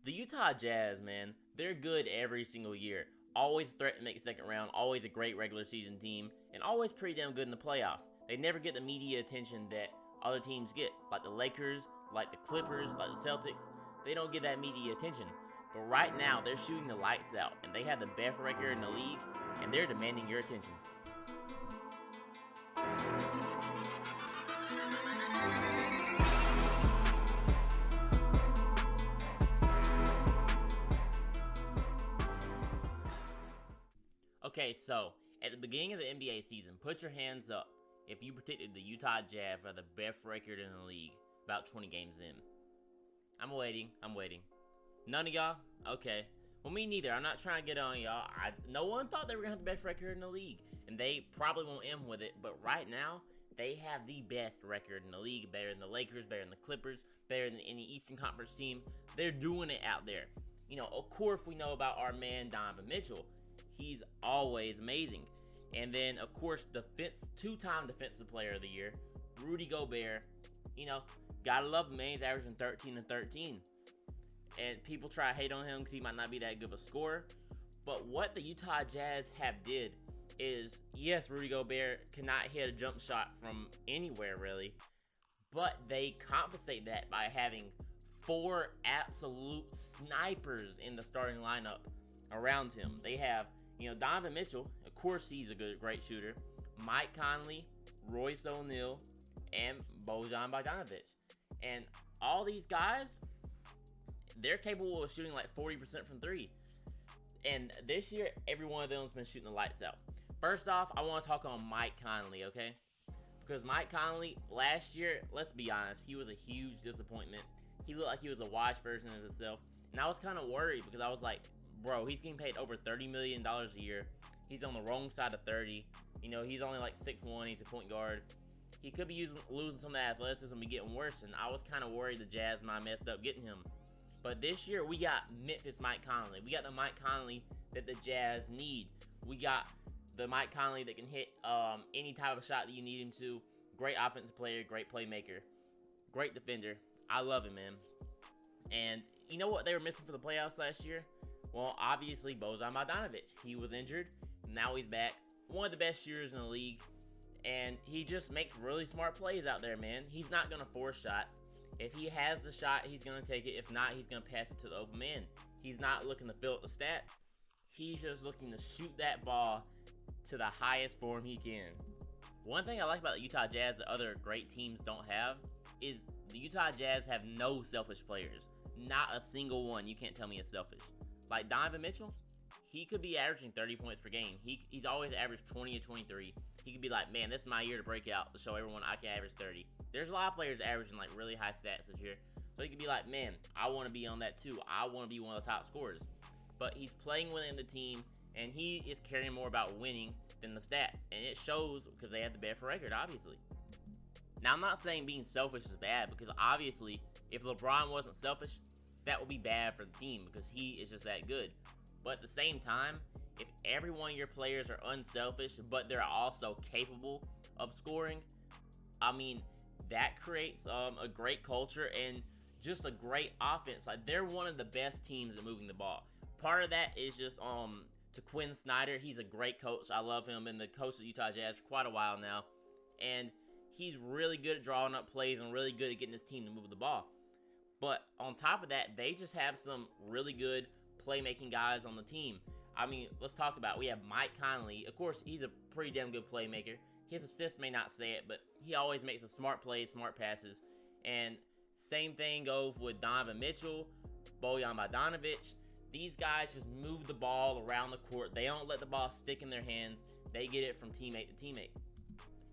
The Utah Jazz, man, they're good every single year. Always a threat to make a second round, always a great regular season team, and always pretty damn good in the playoffs. They never get the media attention that other teams get, like the Lakers, like the Clippers, like the Celtics. They don't get that media attention. But right now, they're shooting the lights out, and they have the best record in the league, and they're demanding your attention. Okay, so at the beginning of the NBA season, put your hands up if you predicted the Utah Jazz for the best record in the league about 20 games in. I'm waiting. None of y'all? Okay. Well, me neither. I'm not trying to get on y'all. No one thought they were going to have the best record in the league, and they probably won't end with it, but right now, they have the best record in the league, better than the Lakers, better than the Clippers, better than any Eastern Conference team. They're doing it out there. Of course, we know about our man Donovan Mitchell. He's always amazing. And then, of course, two-time Defensive Player of the Year, Rudy Gobert. Gotta love him, man. He's averaging 13 and 13. And people try to hate on him because he might not be that good of a scorer. But what the Utah Jazz have did is, yes, Rudy Gobert cannot hit a jump shot from anywhere, really. But they compensate that by having 4 absolute snipers in the starting lineup around him. They have, Donovan Mitchell. Of course, he's a great shooter. Mike Conley, Royce O'Neal, and Bojan Bogdanović. And all these guys, they're capable of shooting like 40% from 3. And this year, every one of them has been shooting the lights out. First off, I want to talk on Mike Conley, okay? Because Mike Conley, last year, let's be honest, he was a huge disappointment. He looked like he was a washed version of himself. And I was kind of worried because I was like, bro, he's getting paid over $30 million a year. He's on the wrong side of 30. He's only like 6'1", he's a point guard. He could be losing some of the athleticism and be getting worse, and I was kind of worried the Jazz might messed up getting him. But this year, we got Memphis Mike Conley. We got the Mike Conley that the Jazz need. We got the Mike Conley that can hit any type of shot that you need him to. Great offensive player, great playmaker, great defender. I love him, man. And you know what they were missing for the playoffs last year? Well, obviously, Bojan Bogdanović. He was injured. Now he's back. One of the best shooters in the league. And he just makes really smart plays out there, man. He's not going to force shots. If he has the shot, he's going to take it. If not, he's going to pass it to the open man. He's not looking to fill up the stats. He's just looking to shoot that ball to the highest form he can. One thing I like about the Utah Jazz that other great teams don't have is the Utah Jazz have no selfish players. Not a single one. You can't tell me it's selfish. Like Donovan Mitchell, he could be averaging 30 points per game. He's always averaged 20 or 23. He could be like, man, this is my year to break out, to show everyone I can average 30. There's a lot of players averaging like really high stats this year. So he could be like, man, I want to be on that too. I want to be one of the top scorers. But he's playing within the team, and he is caring more about winning than the stats. And it shows because they have the best record, obviously. Now, I'm not saying being selfish is bad, because obviously, if LeBron wasn't selfish, that would be bad for the team because he is just that good. But at the same time, if every one of your players are unselfish, but they're also capable of scoring, I mean, that creates a great culture and just a great offense. Like, they're one of the best teams at moving the ball. Part of that is just to Quinn Snyder. He's a great coach. I love him, and the coach of the Utah Jazz for quite a while now. And he's really good at drawing up plays and really good at getting his team to move the ball. But on top of that, they just have some really good playmaking guys on the team. I mean, let's talk about it. We have Mike Conley. Of course, he's a pretty damn good playmaker. His assists may not say it, but he always makes a smart plays, smart passes. And same thing goes with Donovan Mitchell, Bojan Bogdanović. These guys just move the ball around the court. They don't let the ball stick in their hands. They get it from teammate to teammate.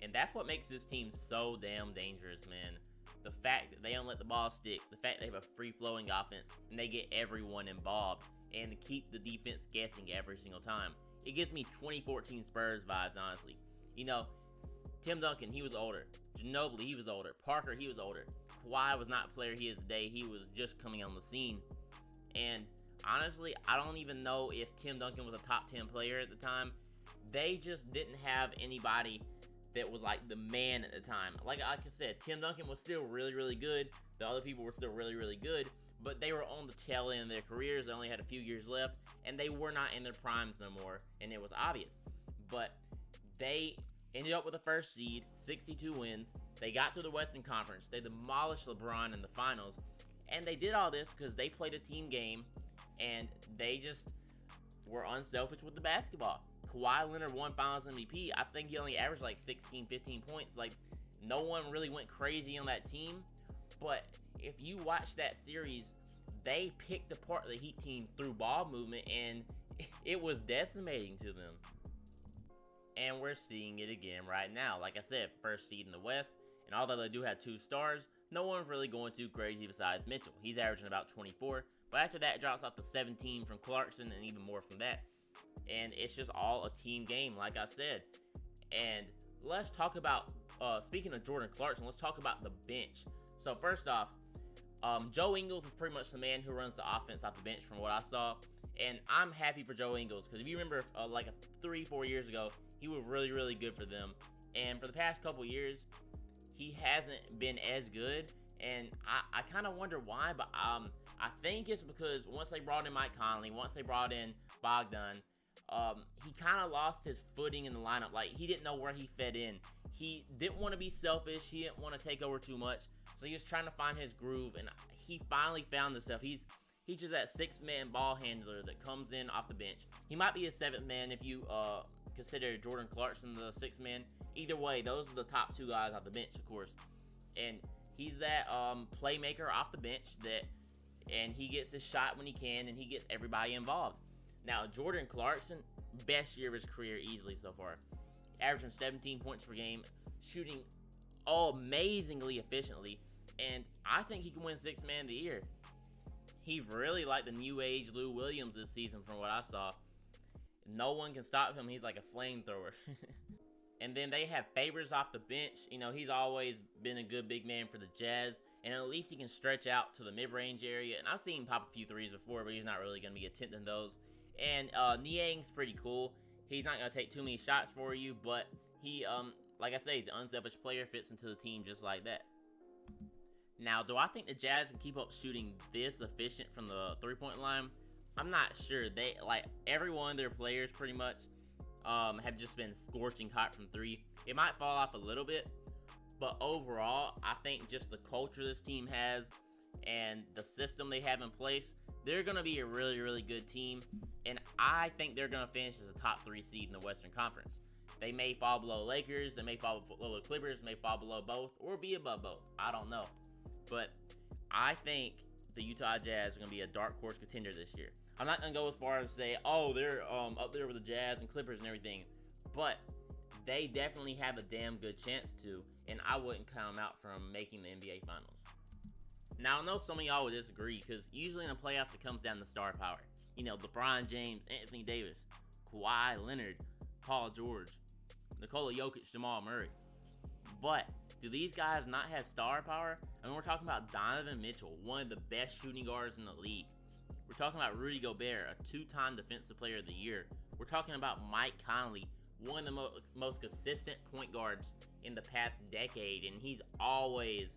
And that's what makes this team so damn dangerous, man. The fact that they don't let the ball stick, the fact they have a free-flowing offense, and they get everyone involved, and to keep the defense guessing every single time. It gives me 2014 Spurs vibes, honestly. Tim Duncan, he was older. Ginobili, he was older. Parker, he was older. Kawhi was not the player he is today. He was just coming on the scene. And honestly, I don't even know if Tim Duncan was a top 10 player at the time. They just didn't have anybody that was like the man at the time. Like I said, Tim Duncan was still really, really good. The other people were still really, really good. but they were on the tail end of their careers. They only had a few years left, and they were not in their primes no more, and it was obvious. But they ended up with a first seed, 62 wins. They got to the Western Conference. They demolished LeBron in the finals, and they did all this because they played a team game, and they just were unselfish with the basketball. Kawhi Leonard won Finals MVP. I think he only averaged like 16, 15 points. Like, no one really went crazy on that team. But if you watch that series, they picked apart the Heat team through ball movement, and it was decimating to them. And we're seeing it again right now. Like I said, first seed in the West, and although they do have 2 stars, no one's really going too crazy besides Mitchell. He's averaging about 24, but after that, it drops off to 17 from Clarkson and even more from that. And it's just all a team game, like I said. And let's talk about, speaking of Jordan Clarkson, let's talk about the bench. So first off, Joe Ingles is pretty much the man who runs the offense off the bench from what I saw. And I'm happy for Joe Ingles, because if you remember like 3-4 years ago, he was really, really good for them. And for the past couple years, he hasn't been as good. And I kind of wonder why, but I think it's because once they brought in Mike Conley, once they brought in Bogdan, he kind of lost his footing in the lineup. Like, he didn't know where he fed in. He didn't want to be selfish. He didn't want to take over too much. So he was trying to find his groove, and he finally found himself. He's just that 6-man ball handler that comes in off the bench. He might be a 7th man if you consider Jordan Clarkson the 6th man. Either way, those are the top 2 guys off the bench, of course. And he's that playmaker off the bench and he gets his shot when he can, and he gets everybody involved. Now, Jordan Clarkson, best year of his career easily so far. Averaging 17 points per game, shooting amazingly efficiently, and I think he can win 6th man of the year. He's really like the new age Lou Williams this season from what I saw. No one can stop him. He's like a flamethrower. And then they have Favors off the bench. You know, he's always been a good big man for the Jazz, and at least he can stretch out to the mid-range area. And I've seen him pop a few threes before, but he's not really going to be attempting those. And Niang's pretty cool. He's not going to take too many shots for you, but he, like I say, he's an unselfish player, fits into the team just like that. Now, do I think the Jazz can keep up shooting this efficient from the three-point line? I'm not sure. They, like, every one of their players pretty much have just been scorching hot from 3. It might fall off a little bit, but overall, I think just the culture this team has and the system they have in place, they're going to be a really, really good team. And I think they're going to finish as a top 3 seed in the Western Conference. They may fall below Lakers, they may fall below Clippers, may fall below both, or be above both. I don't know. But I think the Utah Jazz are going to be a dark horse contender this year. I'm not going to go as far as to say, oh, they're up there with the Jazz and Clippers and everything. But they definitely have a damn good chance to, and I wouldn't count them out from making the NBA Finals. Now, I know some of y'all would disagree, because usually in the playoffs it comes down to star power. You know, LeBron James, Anthony Davis, Kawhi Leonard, Paul George, Nikola Jokic, Jamal Murray. But do these guys not have star power? I mean, we're talking about Donovan Mitchell, one of the best shooting guards in the league. We're talking about Rudy Gobert, a 2-time Defensive Player of the Year. We're talking about Mike Conley, one of the most consistent point guards in the past decade, and he's always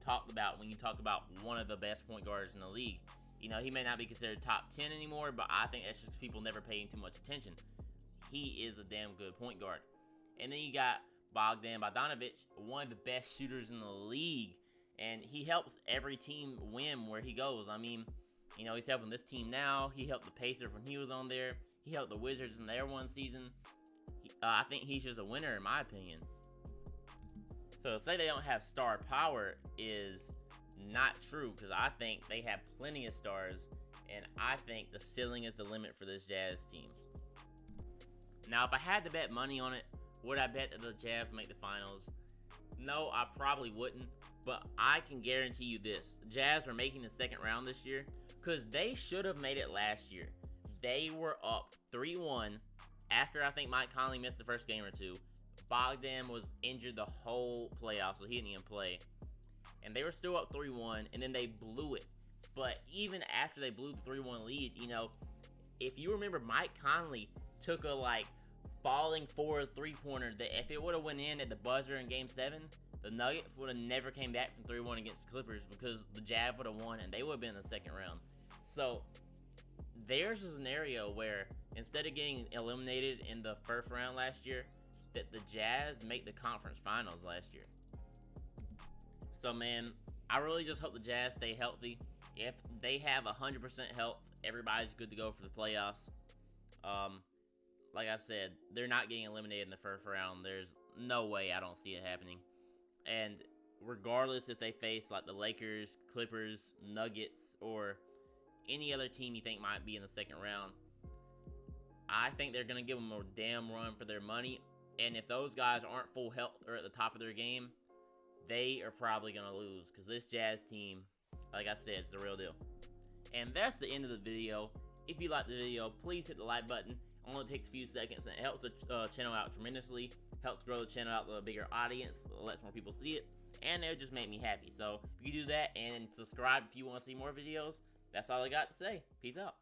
talked about when you talk about one of the best point guards in the league. You know, he may not be considered top 10 anymore, but I think that's just people never paying too much attention. He is a damn good point guard. And then you got Bojan Bogdanović, one of the best shooters in the league, and he helps every team win where he goes. I mean, you know, he's helping this team now. He helped the Pacers when he was on there. He helped the Wizards in their one season. I think he's just a winner in my opinion. So to say they don't have star power is not true, because I think they have plenty of stars, and I think the ceiling is the limit for this Jazz team. Now, if I had to bet money on it, would I bet that the Jazz make the finals? No, I probably wouldn't, but I can guarantee you this. The Jazz are making the second round this year, because they should have made it last year. They were up 3-1 after I think Mike Conley missed the first game or two. Bogdan was injured the whole playoff, so he didn't even play. And they were still up 3-1, and then they blew it. But even after they blew the 3-1 lead, you know, if you remember, Mike Conley took a, falling forward three-pointer that if it would have went in at the buzzer in Game 7, The Nuggets would have never came back from 3-1 against the Clippers because the Jazz would have won and they would have been in the second round. So there's a scenario where instead of getting eliminated in the first round last year, that the Jazz make the conference finals last year. So man, I really just hope the Jazz stay healthy. If they have 100% health, everybody's good to go for the playoffs. Like I said, they're not getting eliminated in the first round. There's no way, I don't see it happening. And regardless if they face like the Lakers, Clippers, Nuggets, or any other team you think might be in the second round, I think they're going to give them a damn run for their money. And if those guys aren't full health or at the top of their game, they are probably going to lose. Because this Jazz team, like I said, it's the real deal. And that's the end of the video. If you liked the video, please hit the like button. It only takes a few seconds and it helps the channel out tremendously. Helps grow the channel out to a bigger audience. Lets more people see it. And it'll just make me happy. So if you do that and subscribe if you want to see more videos, that's all I got to say. Peace out.